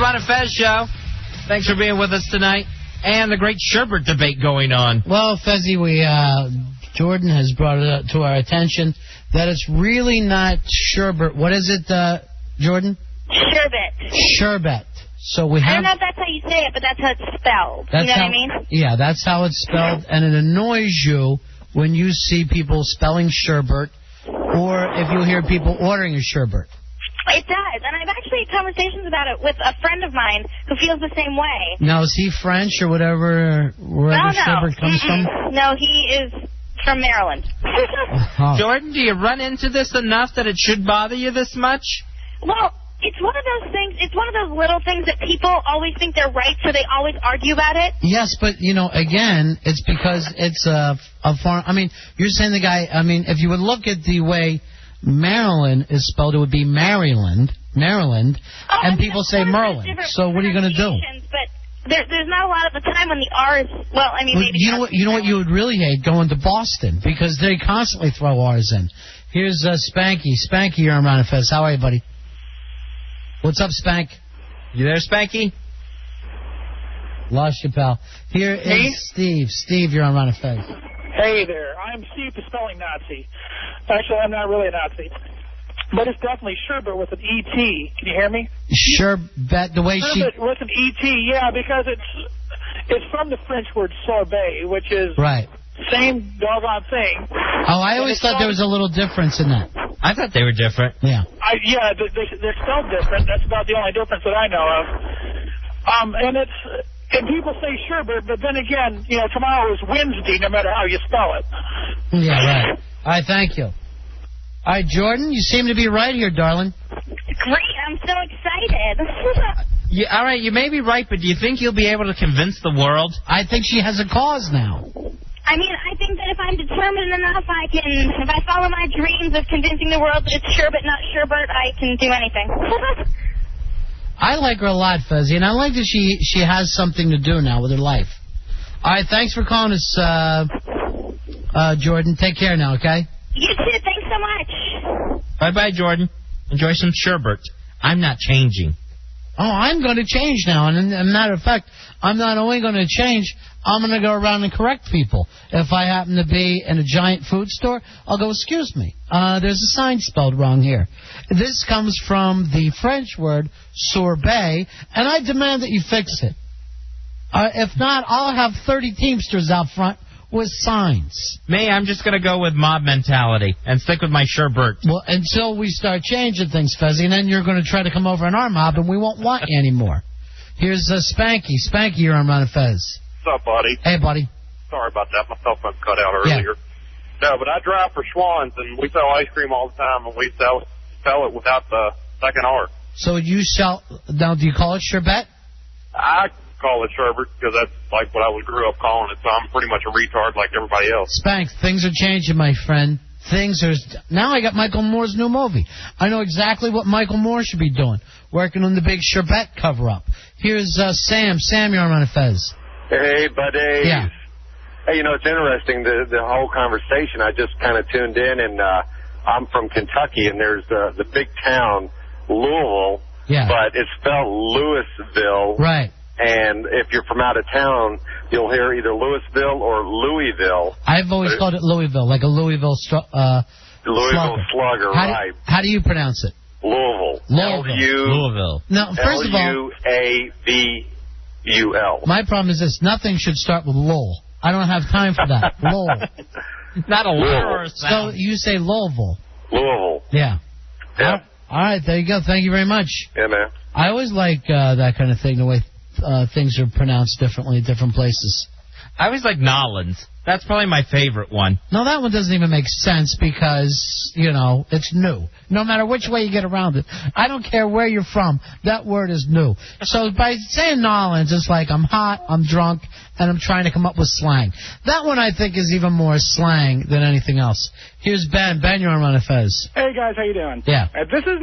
Ron and Fez show. Thanks for being with us tonight. And the great sherbet debate going on. Well, Fezzy, Jordan has brought it up to our attention that it's really not sherbet. What is it, Jordan? Sherbet. Sherbet. So we have. I don't know if that's how you say it, but that's how it's spelled. You know what I mean? Yeah, that's how it's spelled, and it annoys you when you see people spelling sherbet, or if you hear people ordering a sherbet. It does, and I've actually had conversations about it with a friend of mine who feels the same way. Now, is he French or wherever sherbet comes from? No, he is from Maryland. Jordan, do you run into this enough that it should bother you this much? Well, it's one of those things. It's one of those little things that people always think they're right, so they always argue about it. Yes, but, again, it's because it's a foreign... I mean, you're saying the guy... I mean, if you would look at the way Maryland is spelled, it would be Maryland, and people say Merlin. So what are you going to do? But there's not a lot of the time when the R is... Well, I mean, maybe... You know what you would really hate? Going to Boston, because they constantly throw R's in. Here's Spanky. Spanky, you're on Ron and Fez. How are you, buddy? What's up, Spank? You there, Spanky? Lost you, pal. Here is Steve. Steve, you're on Ron and Fez. Hey there. I'm Steve, the spelling Nazi. Actually, I'm not really a Nazi. But it's definitely sherbet with an E-T. Can you hear me? Sherbet, the way sherbet with an E-T, yeah, because it's from the French word sorbet, which is... Right. Same doggone thing. Oh, I always thought there was a little difference in that. I thought they were different. Yeah. They're spelled different. That's about the only difference that I know of. And people say sherbet, but then again, tomorrow is Wednesday, no matter how you spell it. Yeah, right. All right, thank you. All right, Jordan, you seem to be right here, darling. Great, I'm so excited. All right, you may be right, but do you think you'll be able to convince the world? I think she has a cause now. I mean, I think that if I'm determined enough, if I follow my dreams of convincing the world that it's sherbet, not sherbet, I can do anything. I like her a lot, Fezzy, and I like that she has something to do now with her life. All right, thanks for calling us, Jordan. Take care now, okay? You too. Thanks so much. Bye-bye, Jordan. Enjoy some sherbet. I'm not changing. Oh, I'm going to change now. And as a matter of fact, I'm not only going to change, I'm going to go around and correct people. If I happen to be in a giant food store, I'll go, excuse me, there's a sign spelled wrong here. This comes from the French word sorbet, and I demand that you fix it. If not, I'll have 30 Teamsters out front with signs. Me, I'm just going to go with mob mentality and stick with my sherbet. Well, until we start changing things, Fezzy, and then you're going to try to come over in our mob, and we won't want you anymore. Here's Spanky. Spanky, you're on Ron and Fez. What's up, buddy? Hey, buddy. Sorry about that. My cell phone cut out earlier. Yeah. No, but I drive for Schwann's, and we sell ice cream all the time, and we sell it without the second R. So you sell... Now, do you call it sherbet? I call it sherbet because that's like what I grew up calling it, so I'm pretty much a retard like everybody else. Spank, things are changing, my friend. Now I got Michael Moore's new movie. I know exactly what Michael Moore should be doing, working on the big sherbet cover-up. Here's Sam. Sam, you're on Ron and Fez. Hey, buddy. Yeah. Hey, it's interesting, the whole conversation. I just kind of tuned in, and I'm from Kentucky, and there's the big town, Louisville, but it's spelled Louisville. Right. And if you're from out of town, you'll hear either Louisville or Louisville. I've always called it Louisville, like a Louisville slugger, right. How do you pronounce it? Louisville. Louisville. No, first of all, L-U-A-V-U-L. My problem is this. Nothing should start with Lowell. I don't have time for that. Lowell. Not a letter or a sound. So you say Louisville. Louisville. Yeah. All right, there you go. Thank you very much. Yeah, man. I always like that kind of thing, the way things are pronounced differently in different places. I always like Nollins. That's probably my favorite one. No, that one doesn't even make sense because, it's new. No matter which way you get around it. I don't care where you're from. That word is new. So by saying Nollins, it's like I'm hot, I'm drunk, and I'm trying to come up with slang. That one I think is even more slang than anything else. Here's Ben. Ben, you're on Ron and Fez. Hey, guys, how you doing? Yeah. This is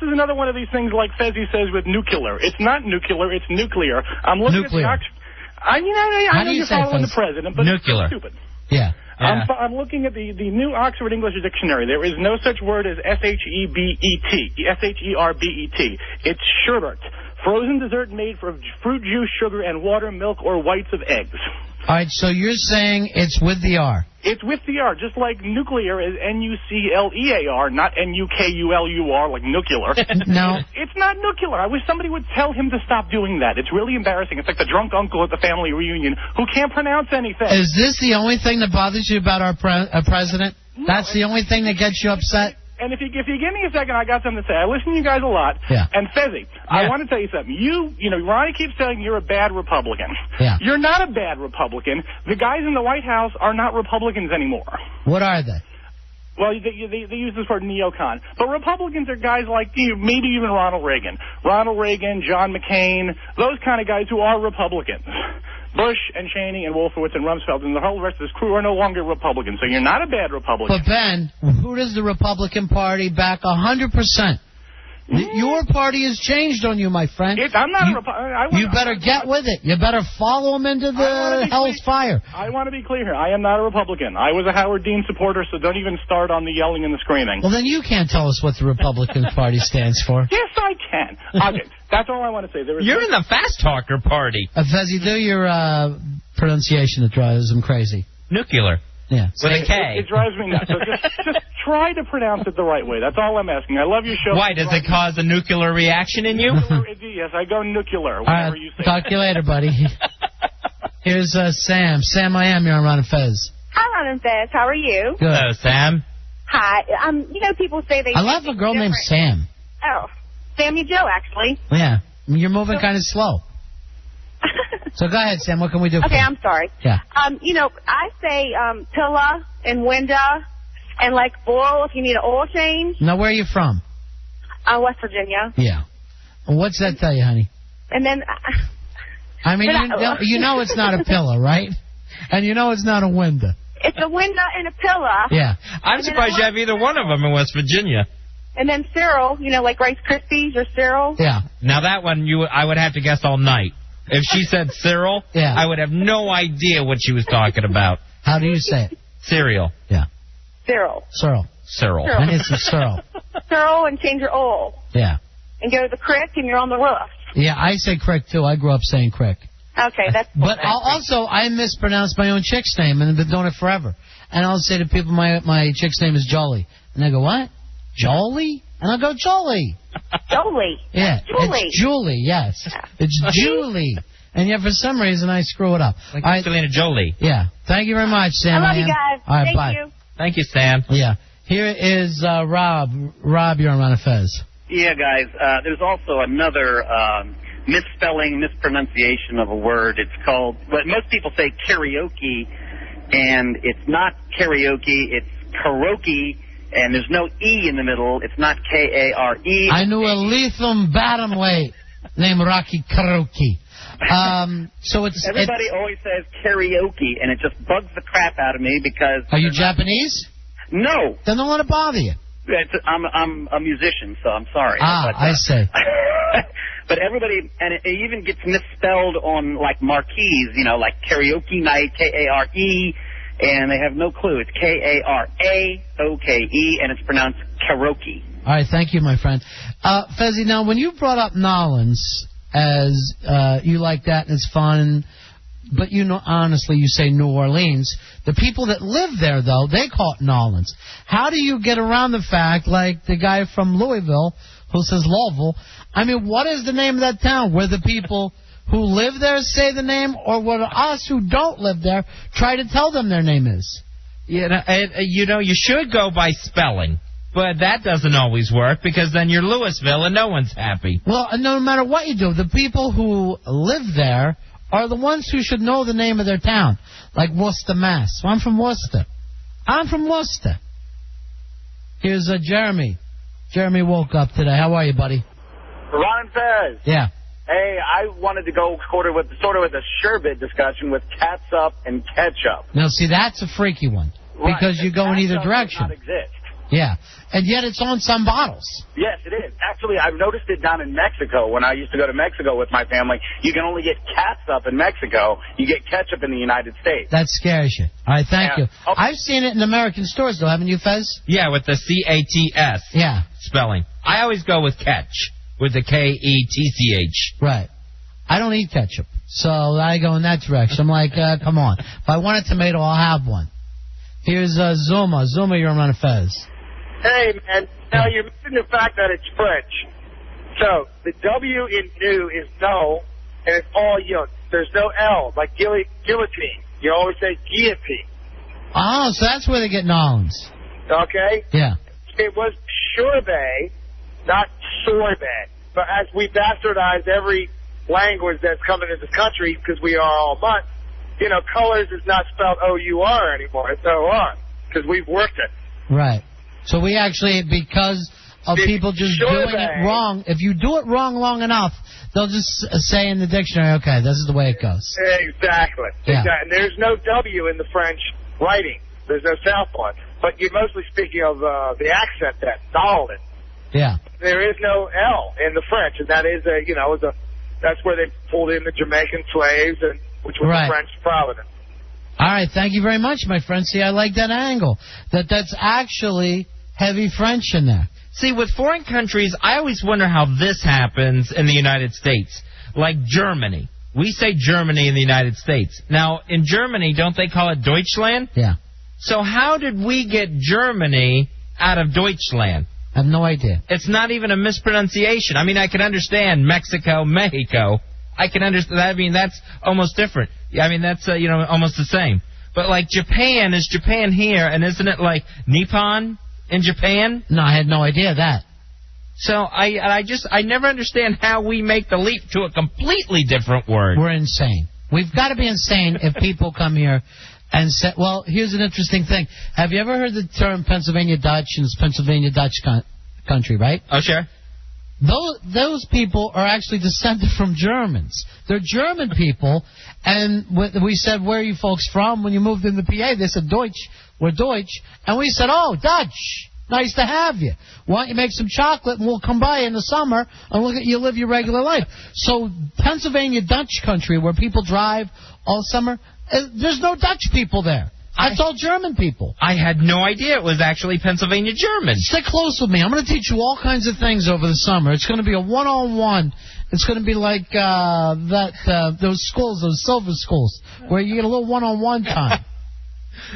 another one of these things like Fezzy says with nuclear. It's not nuclear, it's nuclear. I'm looking at the I know you're following the president, but nuclear. It's stupid. Yeah. I'm looking at the new Oxford English Dictionary. There is no such word as S-H-E-R-B-E-T. It's sherbet. Frozen dessert made from fruit juice, sugar, and water, milk, or whites of eggs. All right, so you're saying it's with the R. It's with the R, just like nuclear is N-U-C-L-E-A-R, not N-U-K-U-L-U-R, like nuclear. No. It's not nuclear. I wish somebody would tell him to stop doing that. It's really embarrassing. It's like the drunk uncle at the family reunion who can't pronounce anything. Is this the only thing that bothers you about our president? No, that's the only thing that gets you upset? And if you give me a second, I got something to say. I listen to you guys a lot. Yeah. And Fezzy, I want to tell you something. You know, Ronnie keeps saying you're a bad Republican. Yeah. You're not a bad Republican. The guys in the White House are not Republicans anymore. What are they? Well, they use this word neocon. But Republicans are guys like maybe even Ronald Reagan. Ronald Reagan, John McCain, those kind of guys who are Republicans. Bush and Cheney and Wolfowitz and Rumsfeld and the whole rest of this crew are no longer Republicans. So you're not a bad Republican. But, Ben, who does the Republican Party back 100%? Your party has changed on you, my friend. I'm not a Republican. You better get with it. You better follow them into the hell's fire. I want to be clear here. I am not a Republican. I was a Howard Dean supporter, so don't even start on the yelling and the screaming. Well, then you can't tell us what the Republican Party stands for. Yes, I can. Okay, that's all I want to say. You're in the fast talker party. Fezzy, do your pronunciation that drives him crazy. Nuclear. Yeah. With a K. It drives me nuts. So just try to pronounce it the right way. That's all I'm asking. I love your show. Why? Does it cause a nuclear reaction in you? Yes, I go nuclear All whenever right, you say talk to you later, buddy. Here's Sam. Sam, I am. You're on Ron and Fez. Hi, Ron and Fez. How are you? Good. Hello, Sam. Hi. You know, people say they... I love a girl named Sam. Oh, Sammy Joe, actually. Yeah. You're moving kind of slow. So go ahead, Sam. What can we do for you? Okay, I'm sorry. Yeah. You know, I say Pilla and Winda and, like, oil if you need an oil change. Now, where are you from? West Virginia. Yeah. What's that tell you, honey? And then... I mean, you know it's not a Pilla, right? And you know it's not a Winda. It's a Winda and a Pilla. Yeah. I'm surprised you have either one of them in West Virginia. And then cereal, you know, like Rice Krispies or cereal. Yeah. Now, that one, I would have to guess all night. If she said Cyril, yeah. I would have no idea what she was talking about. How do you say it? Cereal. Yeah. Cyril. I need some Cyril. Cyril and change your oil. Yeah. And go to the creek and you're on the roof. Yeah, I say crick, too. I grew up saying crick. Okay, that's... But I mispronounce my own chick's name, and I've been doing it forever. And I'll say to people, my chick's name is Jolie. And they go, what? Jolie? And I'll go, Jolie. Jolie. Yeah. Julie. It's Julie, yes. It's Julie. And yet, for some reason, I screw it up. Like Angelina Jolie. Yeah. Thank you very much, Sam. I love you guys. All right, Thank bye. you. Thank you, Sam. Yeah. Here is Rob. Rob, you're on Ron and Fez. Yeah, guys. There's also another misspelling, mispronunciation of a word. It's called, what most people say, karaoke, and it's not karaoke. It's karaoke. And there's no E in the middle. It's not K-A-R-E. I knew a lethal bantamweight named Rocky Karaoke. So everybody always says karaoke, and it just bugs the crap out of me because... Are you Japanese? No. Then don't let it bother you. I'm a musician, so I'm sorry. I say. But everybody, and it even gets misspelled on, like, marquees, you know, like karaoke night, K-A-R-E. And they have no clue. It's K-A-R-A-O-K-E, and it's pronounced karaoke. All right, thank you, my friend. Fezzy, now, when you brought up Nolans as you like that and it's fun, but you know, honestly, you say New Orleans. The people that live there, though, they call it Nolans. How do you get around the fact, like the guy from Louisville who says Louisville? I mean, what is the name of that town where the people... who live there say the name, or what us who don't live there try to tell them their name is? You should go by spelling, but that doesn't always work because then you're Louisville and no one's happy. Well, no matter what you do, the people who live there are the ones who should know the name of their town, like Worcester, Mass. So I'm from Worcester. Here's Jeremy. Jeremy woke up today. How are you, buddy? Ron and Fez. Yeah. Hey, I wanted to go sort of with a sherbet discussion with catsup and ketchup. Now, see, that's a freaky one because you go in either direction. Does not exist. Yeah, and yet it's on some bottles. Yes, it is. Actually, I've noticed it down in Mexico. When I used to go to Mexico with my family, you can only get catsup in Mexico. You get ketchup in the United States. That scares you. All right, thank you. Okay. I've seen it in American stores, though, haven't you, Fez? Yeah, with the C-A-T-S yeah. spelling. I always go with catch. with the Ketch. Right. I don't eat ketchup, so I go in that direction. I'm like, come on. If I want a tomato, I'll have one. Here's Zuma. Zuma, you're on Ron and Fez. Hey, man. Now, you're missing the fact that it's French. So, the W in new is no, and it's all young. There's no L, like guillotine. You always say guillotine. Oh, so that's where they get nouns. Okay? Yeah. It was sorbet, not sorbet. But as we bastardized every language that's coming into this country, because we are all months, you know, colors is not spelled O-U-R anymore. It's O-R, because we've worked it. Right. So we actually, because of people just doing it wrong, if you do it wrong long enough, they'll just say in the dictionary, okay, this is the way it goes. Exactly. Yeah. Exactly. And there's no W in the French writing. There's no sound part. But you're mostly speaking of the accent that Darwin. Yeah. There is no L in the French, and that is that's where they pulled in the Jamaican slaves, and which was the French province. All right, thank you very much, my friend. See, I like that angle. That's actually heavy French in there. See, with foreign countries, I always wonder how this happens in the United States. Like Germany. We say Germany in the United States. Now, in Germany, don't they call it Deutschland? Yeah. So how did we get Germany out of Deutschland? I have no idea. It's not even a mispronunciation. I mean, I can understand Mexico, Mexico. I can understand. I mean, that's almost different. I mean, that's almost the same. But like Japan is Japan here, and isn't it like Nippon in Japan? No, I had no idea that. So I never understand how we make the leap to a completely different word. We're insane. We've got to be insane if people come here and say, well, here's an interesting thing. Have you ever heard the term Pennsylvania Dutch? And it's Pennsylvania Dutch country, right? Oh, sure. Those people are actually descended from Germans. They're German people, and we said, where are you folks from? When you moved into PA, they said, Deutsch. We're Deutsch. And we said, oh, Dutch. Nice to have you. Why don't you make some chocolate, and we'll come by in the summer and look at you live your regular life. So Pennsylvania Dutch country, where people drive all summer, there's no Dutch people there. That's all German people. I had no idea it was actually Pennsylvania German. Stick close with me. I'm going to teach you all kinds of things over the summer. It's going to be a one-on-one. It's going to be like those schools, those silver schools, where you get a little one-on-one time.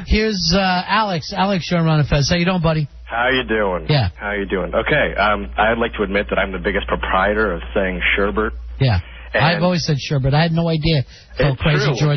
Here's Alex. Alex, you're on Ron and Fez. How you doing, buddy? How you doing? Yeah. How you doing? Okay. I'd like to admit that I'm the biggest proprietor of saying sherbet. Yeah. And I've always said sherbet. I had no idea how crazy true.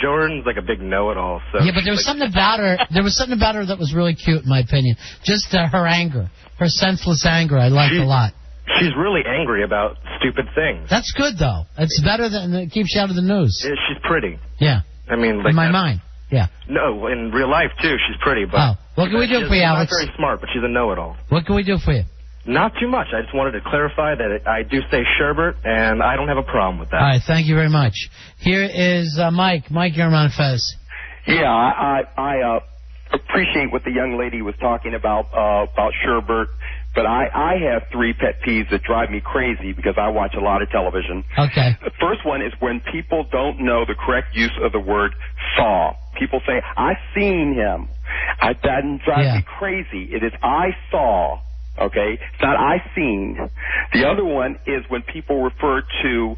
Jordan's like a big know-it-all. So yeah, but there was something about her. There was something about her that was really cute, in my opinion. Just her anger, her senseless anger. I liked a lot. She's really angry about stupid things. That's good, though. It's better than it keeps you out of the news. Yeah, she's pretty. Yeah. I mean, like in my mind. Yeah. No, in real life too, she's pretty. But what can we do for you, Alex? She's not very smart, but she's a know-it-all. What can we do for you? Not too much. I just wanted to clarify that I do say sherbet, and I don't have a problem with that. All right, thank you very much. Here is Mike. Mike, you're on Fez. Yeah, I appreciate what the young lady was talking about sherbet, but I have three pet peeves that drive me crazy because I watch a lot of television. Okay. The first one is when people don't know the correct use of the word saw. People say, I seen him. That drives me crazy. It is I saw. Okay, it's not I seen. The other one is when people refer to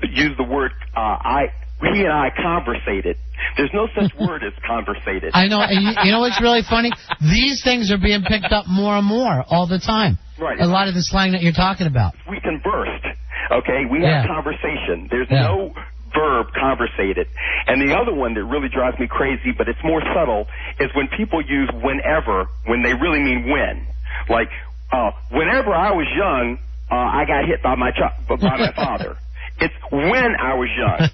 use the word he and I conversated. There's no such word as conversated. I know. And you know what's really funny? These things are being picked up more and more all the time. Right. A lot of the slang that you're talking about. We conversed. Okay, we had conversation. There's no verb conversated. And the other one that really drives me crazy, but it's more subtle, is when people use whenever when they really mean when. Like, whenever I was young, I got hit by my father. It's when I was young.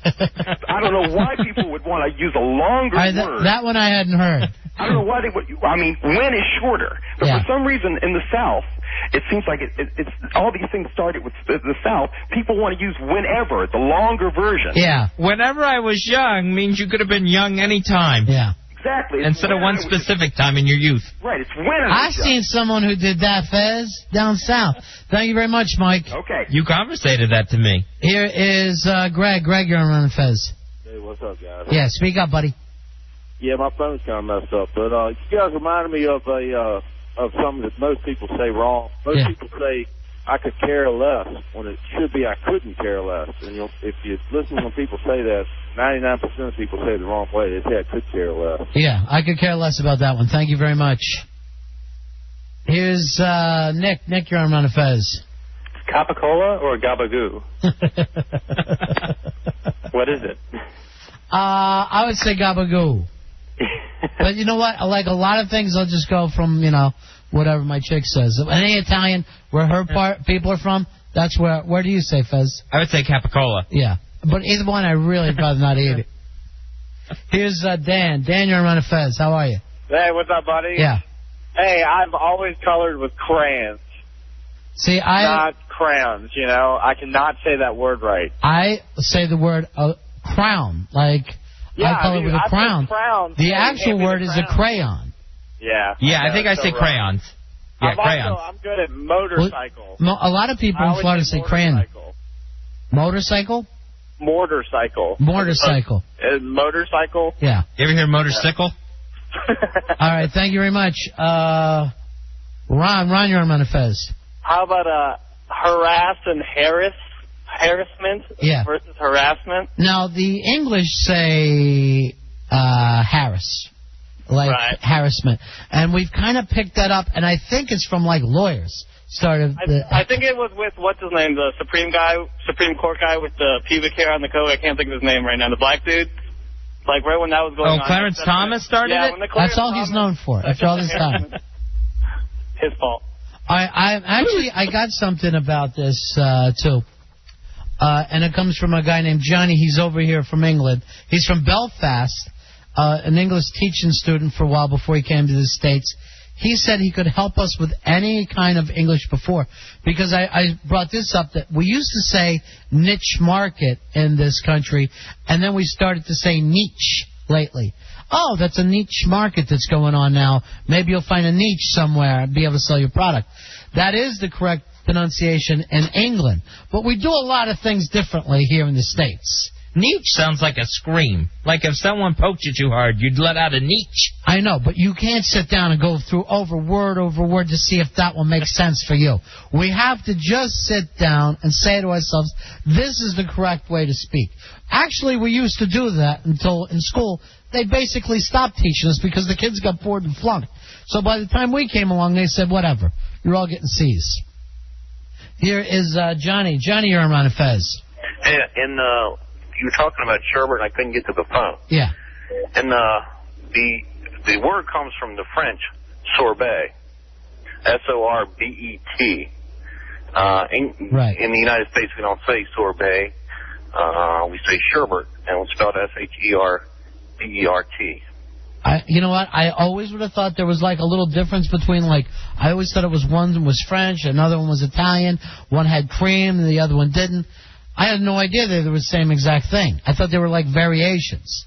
I don't know why people would want to use a longer word. That one I hadn't heard. I don't know why they would. I mean, when is shorter. But for some reason in the South, it seems like it's all these things started with the South. People want to use whenever, the longer version. Yeah. Whenever I was young means you could have been young any time. Yeah. Exactly. Instead of one specific time in your youth. Right, it's when I was I've seen someone who did that, Fez, down south. Thank you very much, Mike. Okay. You conversated that to me. Here is Greg. Greg, you're on Ron and Fez. Hey, what's up, guys? Yeah, speak up, buddy. Yeah, my phone's kind of messed up, but you guys reminded me of something that most people say wrong. Most people say I could care less when it should be I couldn't care less. And if you listen when people say that, 99% of people say it the wrong way. They say I could care less. Yeah, I could care less about that one. Thank you very much. Here's Nick. Nick, you're on Ron and Fez. Capicola or Gabagoo? What is it? I would say Gabagoo. But you know what? Like a lot of things, I'll just go from, whatever my chick says. Any Italian, where her people are from, that's where do you say, Fez? I would say Capicola. Yeah. But either one, I really would rather not eat it. Here's Dan. Dan, you're on Ron and Fez. How are you? Hey, what's up, buddy? Yeah. Hey, I've always colored with crayons. See, Not crayons, I cannot say that word right. I say the word crown. Like, I color with a crown. The actual word is a crayon. Yeah. Yeah, I think I say crayons. Yeah, crayons. I'm good at motorcycle. A lot of people in Florida say crayon. Motorcycle? Motorcycle. Motorcycle. Motorcycle? Yeah. You ever hear motorcycle? All right, thank you very much. Ron, you're on Ron and Fez. How about harassment versus harassment? Now, the English say harass, like harassment. And we've kind of picked that up, and I think it's from, like, lawyers. I think it was with, what's his name, the Supreme Court guy with the pubic hair on the coat. I can't think of his name right now. The black dude. Like, right when that was going on. Oh, Clarence Thomas started it? That's all he's known for. After all this time. His fault. I got something about this, too. And it comes from a guy named Johnny. He's over here from England. He's from Belfast, an English teaching student for a while before he came to the States. He said he could help us with any kind of English before, because I brought this up that we used to say niche market in this country, and then we started to say niche lately. Oh, that's a niche market that's going on now. Maybe you'll find a niche somewhere and be able to sell your product. That is the correct pronunciation in England, but we do a lot of things differently here in the States. Niche sounds like a scream. Like if someone poked you too hard, you'd let out a niche. I know, but you can't sit down and go through word over word to see if that will make sense for you. We have to just sit down and say to ourselves, this is the correct way to speak. Actually, we used to do that until in school they basically stopped teaching us because the kids got bored and flunked. So by the time we came along, they said, whatever, you're all getting C's. Here is Johnny. Johnny, you're on Ron and Fez. Hey, you were talking about sherbet, and I couldn't get to the phone. Yeah. And the word comes from the French, sorbet, S-O-R-B-E-T. In the United States, we don't say sorbet. We say sherbet, and it's spelled S-H-E-R-B-E-R-T. You know what? I always would have thought there was like a little difference between, like, I always thought it was one was French, another one was Italian, one had cream, and the other one didn't. I had no idea they were the same exact thing. I thought they were like variations.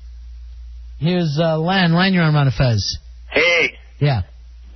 Here's Len. Len, you're on Ron and Fez. Hey. Yeah.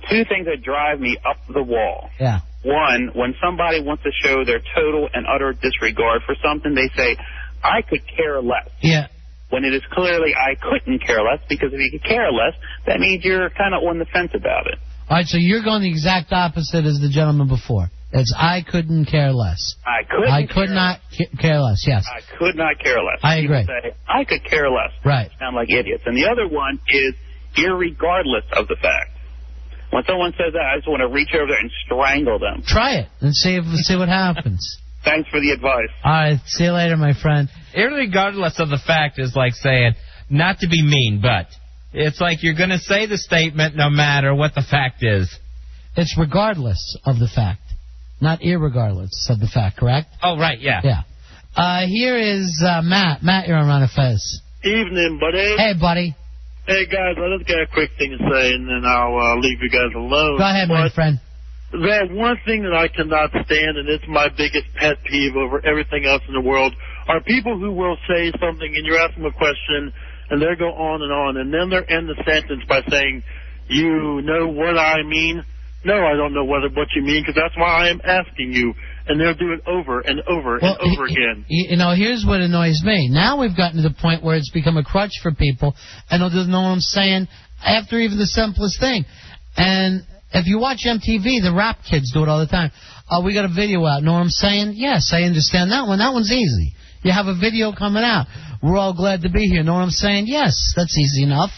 Two things that drive me up the wall. Yeah. One, when somebody wants to show their total and utter disregard for something, they say, I could care less. Yeah. When it is clearly I couldn't care less, because if you could care less, that means you're kind of on the fence about it. All right, so you're going the exact opposite as the gentleman before. It's I couldn't care less. I could not care less, yes. I could not care less. I agree. People say, I could care less. Right. Sound like idiots. And the other one is irregardless of the fact. When someone says that, I just want to reach over there and strangle them. Try it and see what happens. Thanks for the advice. All right, see you later, my friend. Irregardless of the fact is like saying, not to be mean, but it's like you're going to say the statement no matter what the fact is. It's regardless of the fact. Not irregardless of the fact, correct? Oh, right, yeah. Yeah. Here is Matt. Matt, you're on Ron and Fez. Evening, buddy. Hey, buddy. Hey, guys, I just got a quick thing to say, and then I'll leave you guys alone. Go ahead, my friend. There's one thing that I cannot stand, and it's my biggest pet peeve over everything else in the world, are people who will say something, and you ask them a question, and they go on, and then they end the sentence by saying, you know what I mean? No, I don't know what you mean, because that's why I am asking you. And they'll do it over and over and over again. You know, here's what annoys me. Now we've gotten to the point where it's become a crutch for people, and they'll just know what I'm saying after even the simplest thing. And if you watch MTV, the rap kids do it all the time. We got a video out. Know what I'm saying? Yes, I understand that one. That one's easy. You have a video coming out. We're all glad to be here. Know what I'm saying? Yes, that's easy enough.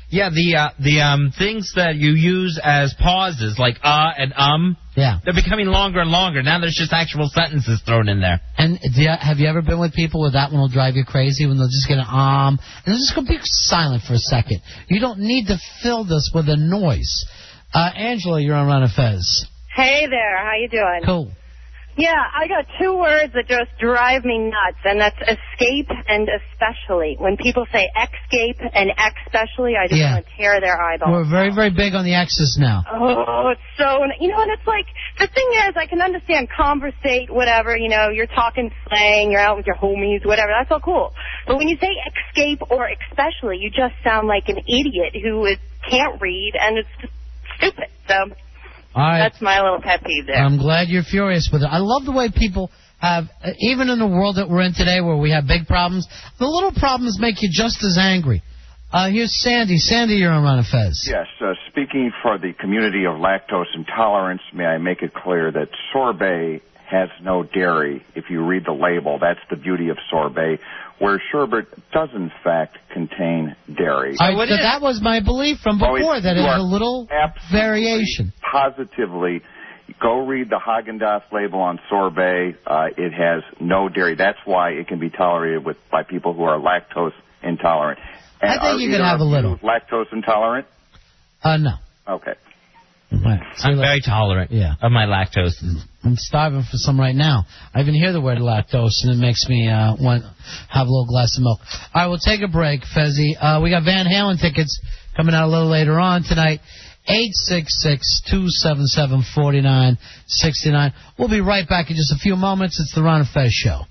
Yeah, the things that you use as pauses, like and yeah, they're becoming longer and longer. Now there's just actual sentences thrown in there. And have you ever been with people where that one will drive you crazy when they'll just get an and they're just going to be silent for a second? You don't need to fill this with a noise. Angela, you're on Ron and Fez. Hey there, how you doing? Cool. Yeah, I got two words that just drive me nuts, and that's escape and especially. When people say escape and especially, I just want to tear their eyeballs. We're very, very big on the X's now. Oh, it's so, and it's like, the thing is, I can understand conversate, whatever, you're talking slang, you're out with your homies, whatever, that's all cool. But when you say escape or especially, you just sound like an idiot who can't read, and it's just stupid, so... All right. That's my little pet peeve there. I'm glad you're furious with it. I love the way people have, even in the world that we're in today where we have big problems, the little problems make you just as angry. Here's Sandy. Sandy, you're on Ron and Fez. Yes. Speaking for the community of lactose intolerance, may I make it clear that sorbet has no dairy. If you read the label, that's the beauty of sorbet, where sherbet does, in fact, contain dairy. That was my belief from before, that it's a little variation. Positively, go read the Haagen-Dazs label on sorbet. It has no dairy. That's why it can be tolerated by people who are lactose intolerant. And I think you could have a little. Lactose intolerant? No. Okay. Right. I'm very tolerant of my lactose. I'm starving for some right now. I even hear the word lactose, and it makes me want to have a little glass of milk. All right, we'll take a break, Fezzy. We got Van Halen tickets coming out a little later on tonight. 866-277-4969. We'll be right back in just a few moments. It's the Ron and Fez Show.